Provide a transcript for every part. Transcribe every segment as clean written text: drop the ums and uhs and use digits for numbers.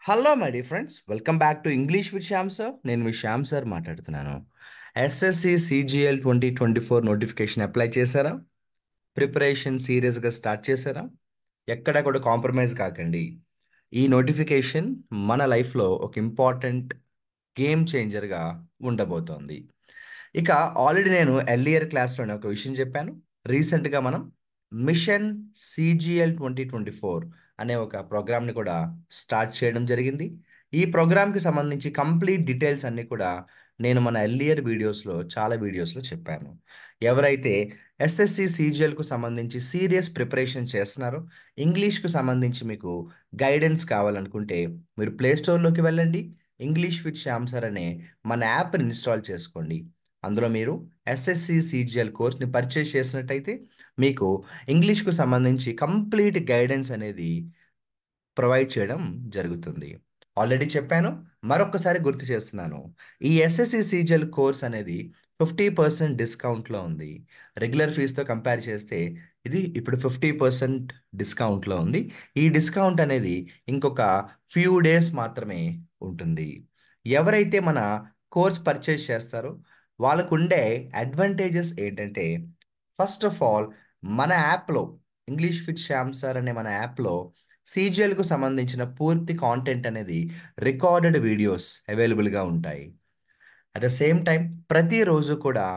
Hello my dear friends, welcome back to English with Shyam sir. నేను మీ Shyam sir మాట్లాడుతున్నాను. SSC CGL 2024 notification apply చేశారా? Preparation సీరియస్గా start చేశారా? ఎక్కడ కూడా కాంప్రమైజ్ కాకండి. ఈ నోటిఫికేషన్ మన లైఫ్లో ఒక ఇంపార్టెంట్ గేమ్ చేంజర్గా ఉండబోతోంది. ఇక ఆల్రెడీ నేను ఎర్లియర్ క్లాస్లోనే ఒక విషయం చెప్పాను. రీసెంట్గా మనం మిషన్ సిజిఎల్ 2024 అనే ఒక ప్రోగ్రామ్ని కూడా స్టార్ట్ చేయడం జరిగింది. ఈ ప్రోగ్రామ్కి సంబంధించి కంప్లీట్ డీటెయిల్స్ అన్నీ కూడా నేను మన ఎర్లియర్ వీడియోస్లో చాలా వీడియోస్లో చెప్పాను. ఎవరైతే ఎస్ఎస్సి సిజిఎల్కు సంబంధించి సీరియస్ ప్రిపరేషన్ చేస్తున్నారో, ఇంగ్లీష్కు సంబంధించి మీకు గైడెన్స్ కావాలనుకుంటే మీరు ప్లేస్టోర్లోకి వెళ్ళండి. ఇంగ్లీష్ విత్ శ్యామ్ సార్ అనే మన యాప్ని ఇన్స్టాల్ చేసుకోండి. అందులో మీరు ఎస్ఎస్సి సిజిఎల్ కోర్స్ని పర్చేస్ చేసినట్టయితే మీకు ఇంగ్లీష్కు సంబంధించి కంప్లీట్ గైడెన్స్ అనేది ప్రొవైడ్ చేయడం జరుగుతుంది. ఆల్రెడీ చెప్పాను, మరొకసారి గుర్తు చేస్తున్నాను. ఈ ఎస్ఎస్సి సిజిఎల్ కోర్స్ అనేది 50% డిస్కౌంట్లో ఉంది. రెగ్యులర్ ఫీజుతో కంపేర్ చేస్తే ఇది ఇప్పుడు 50% డిస్కౌంట్లో ఉంది. ఈ డిస్కౌంట్ అనేది ఇంకొక ఫ్యూ డేస్ మాత్రమే ఉంటుంది. ఎవరైతే మన కోర్స్ పర్చేస్ చేస్తారో వాళ్ళకు ఉండే అడ్వాంటేజెస్ ఏంటంటే, ఫస్ట్ ఆఫ్ ఆల్ మన యాప్లో ఇంగ్లీష్ విత్ శ్యామ్ సార్ అనే మన యాప్లో సిజిఎల్కు సంబంధించిన పూర్తి కాంటెంట్ అనేది రికార్డెడ్ వీడియోస్ అవైలబుల్గా ఉంటాయి. అట్ ద సేమ్ టైం ప్రతిరోజు కూడా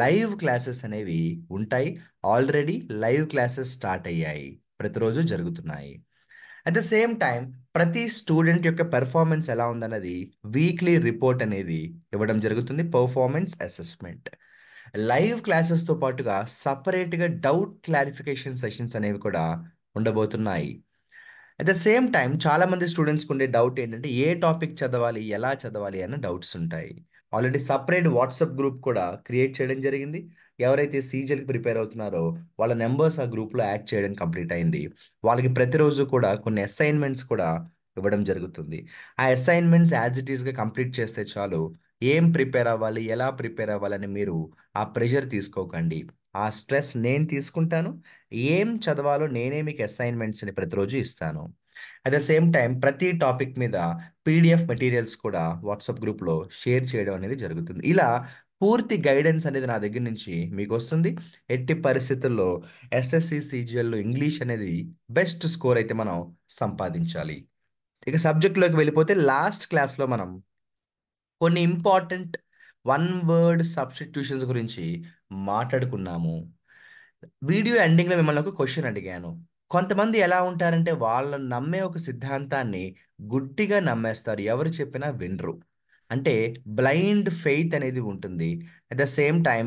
లైవ్ క్లాసెస్ అనేవి ఉంటాయి. ఆల్రెడీ లైవ్ క్లాసెస్ స్టార్ట్ అయ్యాయి, ప్రతిరోజు జరుగుతున్నాయి. అట్ ద సేమ్ టైం ప్రతి స్టూడెంట్ యొక్క పెర్ఫార్మెన్స్ ఎలా ఉందన్నది వీక్లీ రిపోర్ట్ అనేది ఇవ్వడం జరుగుతుంది. Performance assessment. లైవ్ క్లాసెస్తో పాటుగా సపరేట్గా డౌట్ క్లారిఫికేషన్ సెషన్స్ అనేవి కూడా ఉండబోతున్నాయి. అట్ ద సేమ్ టైం చాలామంది స్టూడెంట్స్కి ఉండే డౌట్ ఏంటంటే ఏ టాపిక్ చదవాలి, ఎలా చదవాలి అన్న డౌట్స్ ఉంటాయి. ఆల్రెడీ సపరేట్ వాట్సాప్ గ్రూప్ కూడా క్రియేట్ చేయడం జరిగింది. ఎవరైతే సీజన్కి ప్రిపేర్ అవుతున్నారో వాళ్ళ నెంబర్స్ ఆ గ్రూప్లో యాడ్ చేయడం కంప్లీట్ అయింది. వాళ్ళకి ప్రతిరోజు కూడా కొన్ని అసైన్మెంట్స్ కూడా ఇవ్వడం జరుగుతుంది. ఆ అసైన్మెంట్స్ యాజ్ ఇట్ ఈస్గా కంప్లీట్ చేస్తే చాలు. ఏం ప్రిపేర్ అవ్వాలి, ఎలా ప్రిపేర్ అవ్వాలని మీరు ఆ ప్రెషర్ తీసుకోకండి. ఆ స్ట్రెస్ నేను తీసుకుంటాను. ఏం చదవాలో నేనే మీకు అసైన్మెంట్స్ని ప్రతిరోజు ఇస్తాను. అట్ ద సేమ్ టైం ప్రతి టాపిక్ మీద పీడిఎఫ్ మెటీరియల్స్ కూడా వాట్సాప్ గ్రూప్లో షేర్ చేయడం అనేది జరుగుతుంది. ఇలా పూర్తి గైడెన్స్ అనేది నా దగ్గర నుంచి మీకు వస్తుంది. ఎట్టి పరిస్థితుల్లో ఎస్ఎస్సి సిజిఎల్లో ఇంగ్లీష్ అనేది బెస్ట్ స్కోర్ అయితే మనం సంపాదించాలి. ఇక సబ్జెక్ట్లోకి వెళ్ళిపోతే లాస్ట్ క్లాస్లో మనం కొన్ని ఇంపార్టెంట్ వన్ వర్డ్ సబ్స్టిట్యూషన్స్ గురించి మాట్లాడుకున్నాము. వీడియో ఎండింగ్లో మిమ్మల్ని ఒక క్వశ్చన్ అడిగాను. కొంతమంది ఎలా ఉంటారంటే వాళ్ళు నమ్మే ఒక సిద్ధాంతాన్ని గుడ్డిగా నమ్మేస్తారు, ఎవరు చెప్పినా వినరు. అంటే బ్లైండ్ ఫెయిత్ అనేది ఉంటుంది. At the same time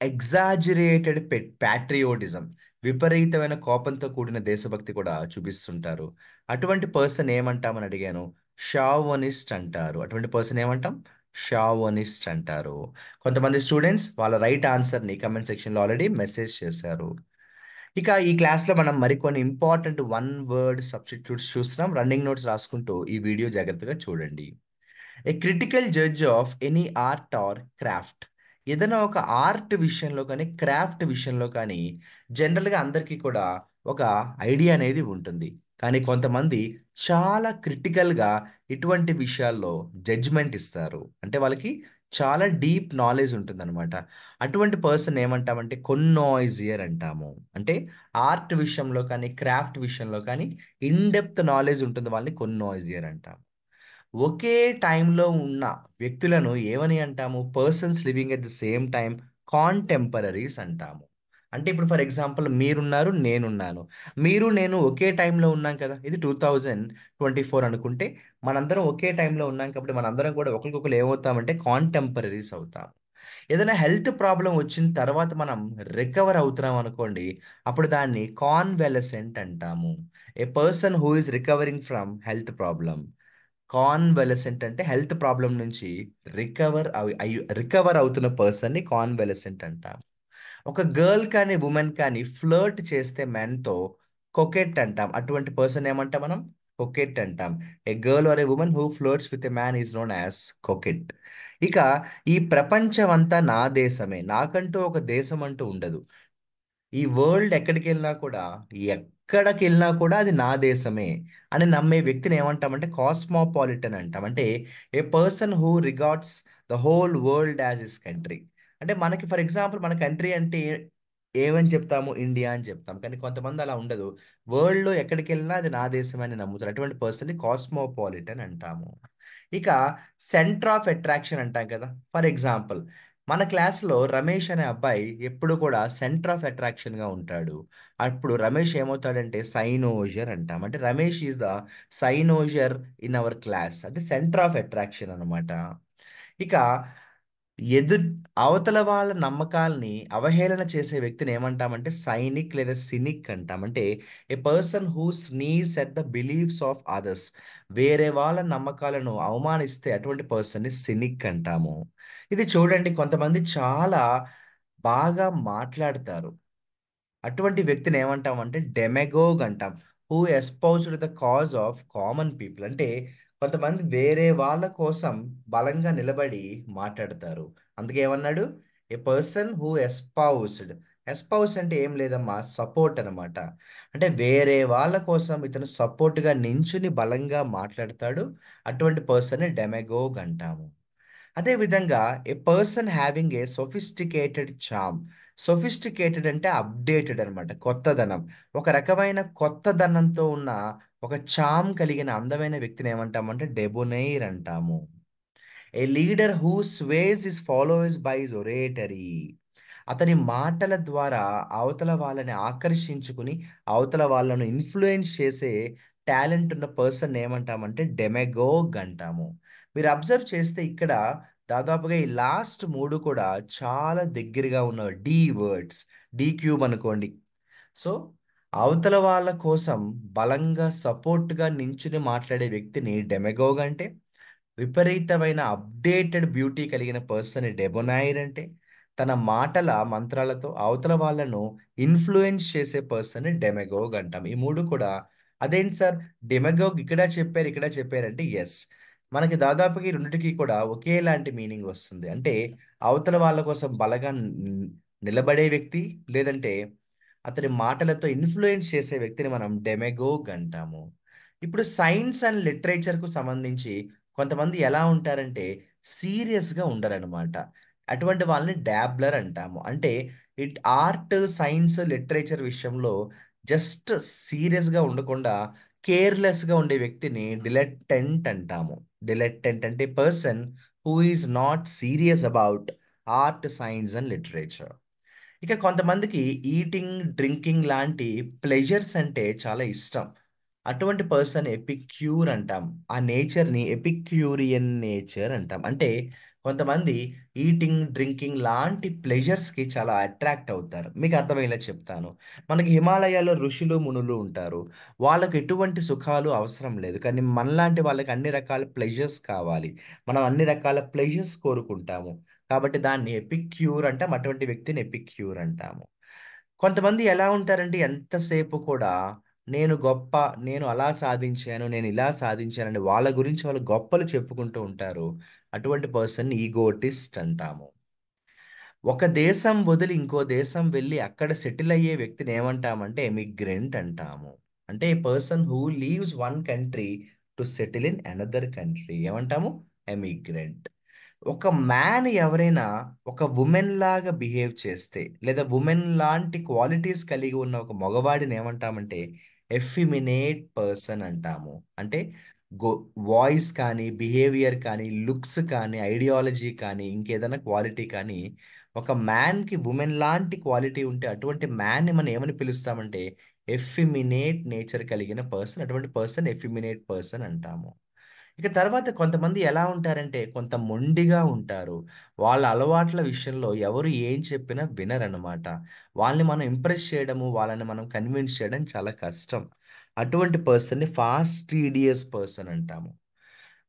exaggerated patriotism, విపరీతమైన కోపంతో కూడిన దేశభక్తి కూడా చూపిస్తుంటారు. అటువంటి పర్సన్ ఏమంటామని అడిగాను. షావోనిస్ట్ అంటారు. అటువంటి పర్సన్ ఏమంటాం? షావోనిస్ట్ అంటారు. కొంతమంది స్టూడెంట్స్ వాళ్ళ రైట్ ఆన్సర్ని కమెంట్ సెక్షన్లో ఆల్రెడీ మెసేజ్ చేశారు. ఇక ఈ క్లాస్లో మనం మరికొన్ని ఇంపార్టెంట్ వన్ వర్డ్ సబ్స్టిట్యూట్స్ చూస్తున్నాం. రన్నింగ్ నోట్స్ రాసుకుంటూ ఈ వీడియో జాగ్రత్తగా చూడండి. A critical judge of any art or craft. ఏదైనా ఒక ఆర్ట్ విషయంలో కానీ క్రాఫ్ట్ విషయంలో కానీ జనరల్గా అందరికీ కూడా ఒక ఐడియా అనేది ఉంటుంది. కానీ కొంతమంది చాలా క్రిటికల్గా ఇటువంటి విషయాల్లో జడ్జిమెంట్ ఇస్తారు. అంటే వాళ్ళకి చాలా డీప్ నాలెడ్జ్ ఉంటుందన్నమాట. అటువంటి పర్సన్ ఏమంటామంటే కొన్నోయిజియర్ అంటాము. అంటే ఆర్ట్ విషయంలో కానీ క్రాఫ్ట్ విషయంలో కానీ ఇన్ డెప్త్ నాలెడ్జ్ ఉంటుంది, వాళ్ళని కొన్నోయిజియర్ అంటాం. ఒకే టైంలో ఉన్న వ్యక్తులను ఏమని అంటాము? Persons living at the same time contemporaries అంటాము. అంటే ఇప్పుడు ఫర్ ఎగ్జాంపుల్ మీరున్నారు, నేనున్నాను. మీరు నేను ఒకే టైంలో ఉన్నాం కదా. ఇది 2024 అనుకుంటే మనందరం ఒకే టైంలో ఉన్నాం కాబట్టి మనందరం కూడా ఒకరికొకరు ఏమవుతామంటే కాంటెంపరరీస్ అవుతాం. ఏదైనా హెల్త్ ప్రాబ్లం వచ్చిన తర్వాత మనం రికవర్ అవుతున్నాం అనుకోండి, అప్పుడు దాన్ని కాన్వెలసెంట్ అంటాము. A person who is recovering from health problem. Convalescent అంటే హెల్త్ ప్రాబ్లం నుంచి రికవర్ అవుతున్న పర్సన్ని కాన్వెలసెంట్ అంటాం. ఒక గర్ల్ కానీ ఉమెన్ కానీ ఫ్లర్ట్ చేస్తే మెన్తో కొకెట్ అంటాం. అటువంటి పర్సన్ ఏమంటాం మనం? కొకెట్ అంటాం. A girl or a woman who flirts with a man is known as coquette. ఇక ఈ ప్రపంచం అంతా నా దేశమే, నాకంటూ ఒక దేశం అంటూ ఉండదు. ఈ వరల్డ్ ఎక్కడికి వెళ్ళినా కూడా ఎక్కడికి వెళ్ళినా కూడా అది నా దేశమే అని నమ్మే వ్యక్తిని ఏమంటామంటే కాస్మోపాలిటన్ అంటాం. అంటే a person who regards the whole world as his country. అంటే మనకి ఫర్ ఎగ్జాంపుల్ మన కంట్రీ అంటే ఏమని చెప్తాము, ఇండియా అని చెప్తాం. కానీ కొంతమంది అలా ఉండదు. వరల్డ్లో ఎక్కడికి వెళ్ళినా అది నా దేశమే అని నమ్ముతారు. అటువంటి పర్సన్ని కాస్మోపాలిటన్ అంటాము. ఇక సెంటర్ ఆఫ్ అట్రాక్షన్ అంటాం కదా. ఫర్ ఎగ్జాంపుల్ మన క్లాస్లో రమేష్ అనే అబ్బాయి ఎప్పుడు కూడా సెంటర్ ఆఫ్ అట్రాక్షన్గా ఉంటాడు. అప్పుడు రమేష్ ఏమవుతాడంటే సైనోజర్ అంటాం. అంటే Ramesh is the cynosure in our class, అంటే సెంటర్ ఆఫ్ అట్రాక్షన్ అనమాట. ఇక ఎదు అవతల వాళ్ళ నమ్మకాల్ని అవహేళన చేసే వ్యక్తిని ఏమంటామంటే సైనిక్ లేదా సినిక్ అంటాం. అంటే a person who sneers at the beliefs of others. వేరే వాళ్ళ నమ్మకాలను అవమానిస్తే అటువంటి పర్సన్ని సినిక్ అంటాము. ఇది చూడండి, కొంతమంది చాలా బాగా మాట్లాడతారు. అటువంటి వ్యక్తిని ఏమంటామంటే డెమెగోగ్ అంటాం. Who espoused the cause of common people. అంటే కొంతమంది వేరే వాళ్ళ కోసం బలంగా నిలబడి మాట్లాడతారు. అందుకే ఏమన్నాడు, ఏ పర్సన్ హూ ఎస్పౌస్డ్. ఎస్పౌస్ అంటే ఏం లేదమ్మా, సపోర్ట్ అనమాట. అంటే వేరే వాళ్ళ కోసం ఇతను సపోర్ట్గా నించుని బలంగా మాట్లాడతాడు. అటువంటి పర్సన్ డెమెగోగ్ అంటాము. అదేవిధంగా a person having a sophisticated charm. Sophisticated అంటే అప్డేటెడ్ అనమాట, కొత్తదనం. ఒక రకమైన కొత్తదనంతో ఉన్న ఒక చామ్ కలిగిన అందమైన వ్యక్తిని ఏమంటామంటే డెబోనైర్ అంటాము. A leader who sways his followers by his oratory. అతని మాటల ద్వారా అవతల వాళ్ళని ఆకర్షించుకుని అవతల వాళ్ళను ఇన్ఫ్లుయెన్స్ చేసే టాలెంట్ ఉన్న పర్సన్ ఏమంటామంటే డెమెగోగ్ అంటాము. మీరు అబ్జర్వ్ చేస్తే ఇక్కడ దాదాపుగా ఈ లాస్ట్ మూడు కూడా చాలా దగ్గరగా ఉన్న డి వర్డ్స్. డి క్యూబ్ అనుకోండి. సో అవతల వాళ్ళ కోసం బలంగా సపోర్ట్గా నించుని మాట్లాడే వ్యక్తిని డెమెగోగ్ అంటే, విపరీతమైన అప్డేటెడ్ బ్యూటీ కలిగిన పర్సన్ డెబొనైర్ అంటే, తన మాటల మంత్రాలతో అవతల వాళ్ళను ఇన్ఫ్లుయెన్స్ చేసే పర్సన్ డెమెగోగ్ అంటాం. ఈ మూడు కూడా అదేంటి సార్, డెమెగోగ్ ఇక్కడ చెప్పారు ఇక్కడ చెప్పారంటే ఎస్, మనకి దాదాపుగా ఈ రెండిటికి కూడా ఒకేలాంటి మీనింగ్ వస్తుంది. అంటే అవతల వాళ్ళ కోసం బలగా నిలబడే వ్యక్తి, లేదంటే అతని మాటలతో ఇన్ఫ్లుయెన్స్ చేసే వ్యక్తిని మనం డెమెగోగ్ అంటాము. ఇప్పుడు సైన్స్ అండ్ లిటరేచర్కు సంబంధించి కొంతమంది ఎలా ఉంటారంటే సీరియస్గా ఉండరనమాట. అటువంటి వాళ్ళని డాబ్లర్ అంటాము. అంటే ఆర్ట్, సైన్స్, లిటరేచర్ విషయంలో జస్ట్ సీరియస్గా ఉండకుండా కేర్లెస్గా ఉండే వ్యక్తిని డిలెట్టెంట్ అంటాము. డిలెట్టెంట్ అంటే person who is not serious about art, science and literature. ఇక కొంతమందికి ఈటింగ్, డ్రింకింగ్ లాంటి ప్లెజర్స్ అంటే చాలా ఇష్టం. అటువంటి పర్సన్ ఎపిక్యూర్ అంటాం. ఆ నేచర్ని ఎపిక్యూరియన్ నేచర్ అంటాం. అంటే కొంతమంది ఈటింగ్, డ్రింకింగ్ లాంటి ప్లెజర్స్కి చాలా అట్రాక్ట్ అవుతారు. మీకు అర్థమయ్యేలా చెప్తాను. మనకి హిమాలయాల్లో ఋషులు, మునులు ఉంటారు. వాళ్ళకి ఎటువంటి సుఖాలు అవసరం లేదు. కానీ మనలాంటి వాళ్ళకి అన్ని రకాల ప్లెజర్స్ కావాలి. మనం అన్ని రకాల ప్లెజర్స్ కోరుకుంటాము. కాబట్టి దాన్ని ఎపిక్యూర్ అంటాం. అటువంటి వ్యక్తిని ఎపిక్యూర్ అంటాము. కొంతమంది ఎలా ఉంటారంటే ఎంతసేపు కూడా నేను గొప్ప, నేను అలా సాధించాను, నేను ఇలా సాధించానని వాళ్ళ గురించి వాళ్ళు గొప్పలు చెప్పుకుంటూ ఉంటారు. అటువంటి పర్సన్ ఈగోటిస్ట్ అంటాము. ఒక దేశం వదిలి ఇంకో దేశం వెళ్ళి అక్కడ సెటిల్ అయ్యే వ్యక్తిని ఏమంటామంటే ఎమిగ్రెంట్ అంటాము. అంటే a person who leaves one country to settle in another country ఏమంటాము, ఎమిగ్రెంట్. ఒక మ్యాన్ ఎవరైనా ఒక ఉమెన్ లాగా బిహేవ్ చేస్తే, లేదా ఉమెన్ లాంటి క్వాలిటీస్ కలిగి ఉన్న ఒక మగవాడిని ఏమంటామంటే ఎఫిమినేట్ పర్సన్ అంటాము. అంటే గో వాయిస్ కానీ, బిహేవియర్ కానీ, లుక్స్ కానీ, ఐడియాలజీ కానీ, ఇంకేదైనా క్వాలిటీ కానీ ఒక మ్యాన్కి ఉమెన్ లాంటి క్వాలిటీ ఉంటే అటువంటి మ్యాన్ని మనం ఏమని పిలుస్తామంటే ఎఫిమినేట్ నేచర్ కలిగిన పర్సన్. అటువంటి పర్సన్ ఎఫిమినేట్ పర్సన్ అంటాము. ఇక తర్వాత కొంతమంది ఎలా ఉంటారంటే కొంత మొండిగా ఉంటారు. వాళ్ళ అలవాట్ల విషయంలో ఎవరు ఏం చెప్పినా వినరనమాట. వాళ్ళని మనం ఇంప్రెస్ చేయడము, వాళ్ళని మనం కన్విన్స్ చేయడం చాలా కష్టం. అటువంటి పర్సన్ని ఫాస్టీడియస్ పర్సన్ అంటాము.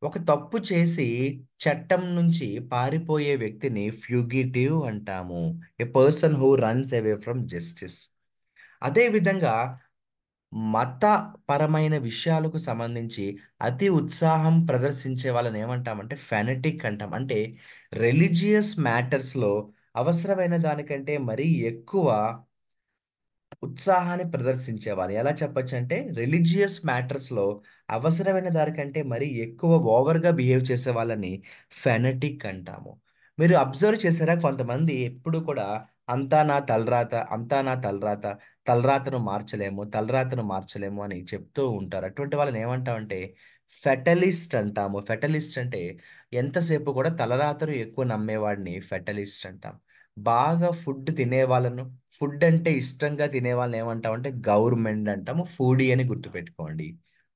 ఒక తప్పు చేసి చట్టం నుంచి పారిపోయే వ్యక్తిని ఫ్యూగిటివ్ అంటాము. A person who runs away from justice. అదే విధంగా మతపరమైన విషయాలకు సంబంధించి అతి ఉత్సాహం ప్రదర్శించే వాళ్ళని ఏమంటామంటే ఫెనటిక్ అంటాం. అంటే రిలీజియస్ మ్యాటర్స్లో అవసరమైన దానికంటే మరీ ఎక్కువ ఉత్సాహాన్ని ప్రదర్శించేవాళ్ళు. ఎలా చెప్పొచ్చంటే రిలీజియస్ మ్యాటర్స్‌లో అవసరమైన దానికంటే మరీ ఎక్కువ ఓవర్‌గా బిహేవ్ చేసే వాళ్ళని ఫెనటిక్ అంటాము. మీరు అబ్జర్వ్ చేసారా కొంతమంది ఎప్పుడు కూడా అంతా నా తలరాత, అంతా నా తలరాత, తలరాతను మార్చలేము, తలరాతను మార్చలేము అని చెప్తూ ఉంటారు. అటువంటి వాళ్ళని ఏమంటామంటే ఫెటలిస్ట్ అంటాము. ఫెటలిస్ట్ అంటే ఎంతసేపు కూడా తలరాతను ఎక్కువ నమ్మేవాడిని ఫెటలిస్ట్ అంటాం. బాగా ఫుడ్ తినేవాళ్ళను ఫుడ్ అంటే ఇష్టంగా తినేవాళ్ళని ఏమంటామంటే గవర్నమెంట్ అంటాము. ఫుడీ అని గుర్తుపెట్టుకోండి.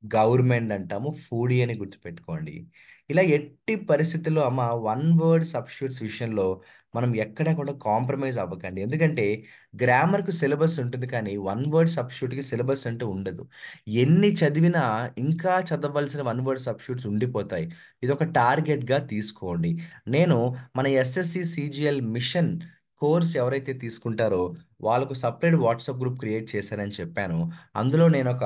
గవర్నమెంట్ అంటాము. ఫుడీ అని గుర్తుపెట్టుకోండి. ఇలా ఎట్టి పరిస్థితుల్లో అమ్మ వన్ వర్డ్ సబ్స్టిట్యూట్స్ విషయంలో మనం ఎక్కడ కూడా కాంప్రమైజ్ అవ్వకండి. ఎందుకంటే గ్రామర్‌కు సిలబస్ ఉంటుంది కానీ వన్ వర్డ్ సబ్స్టిట్యూట్‌కి సిలబస్ అంటూ ఉండదు. ఎన్ని చదివినా ఇంకా చదవవలసిన వన్ వర్డ్ సబ్స్టిట్యూట్స్ ఉండిపోతాయి. ఇదొక టార్గెట్‌గా తీసుకోండి. నేను మన ఎస్ఎస్‌సి సీజీఎల్ మిషన్ కోర్స్ ఎవరైతే తీసుకుంటారో వాళ్ళకు సెపరేట్ వాట్సాప్ గ్రూప్ క్రియేట్ చేశానని చెప్పాను. అందులో నేనొక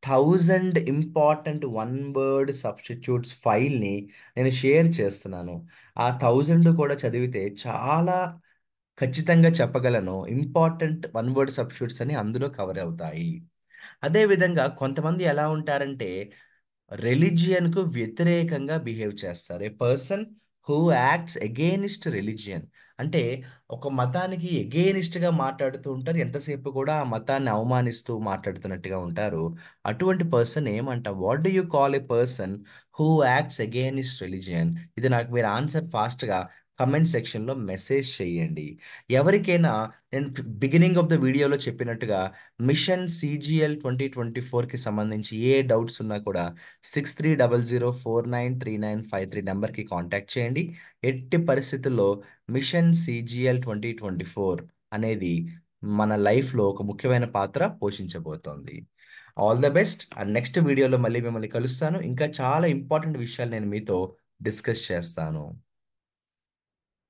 1000 ఇంపార్టెంట్ వన్ వర్డ్ సబ్స్టిట్యూట్స్ ఫైల్‌ని నేను షేర్ చేస్తున్నాను. ఆ 1000 కూడా చదివితే చాలా ఖచ్చితంగా చెప్పగలను. ఇంపార్టెంట్ వన్ వర్డ్ సబ్స్టిట్యూట్స్ అని అందులో కవర్ అవుతాయి. అదే విధంగా కొంతమంది ఎలా ఉంటారంటే రిలిజియన్‌కు వ్యతిరేకంగా బిహేవ్ చేస్తారు. A person who acts against religion. అంటే ఒక మతానికి అగెయిన్స్ట్‌గా మాట్లాడుతూ ఉంటారు. ఎంతసేపు కూడా ఆ మతాన్ని అవమానిస్తూ మాట్లాడుతున్నట్టుగా ఉంటారు. అటువంటి పర్సన్ ఏమంటాం? What do you call a person who acts against religion? ఇది నాకు మీరు ఆన్సర్ ఫాస్ట్‌గా కామెంట్ సెక్షన్‌లో మెసేజ్ చేయండి. ఎవరికైనా నేను బిగినింగ్ ఆఫ్ ద వీడియోలో చెప్పినట్టుగా మిషన్ సీజీఎల్ 2024కి సంబంధించి ఏ డౌట్స్ ఉన్నా కూడా 6300493953 నెంబర్కి కాంటాక్ట్ చేయండి. ఎట్టి పరిస్థితుల్లో మిషన్ సీజీఎల్ 2024 అనేది మన లైఫ్‌లో ఒక ముఖ్యమైన పాత్ర పోషించబోతోంది. All the best. And next వీడియోలో మళ్ళీ మిమ్మల్ని కలుస్తాను. ఇంకా చాలా ఇంపార్టెంట్ విషయాలు నేను మీతో డిస్కస్ చేస్తాను.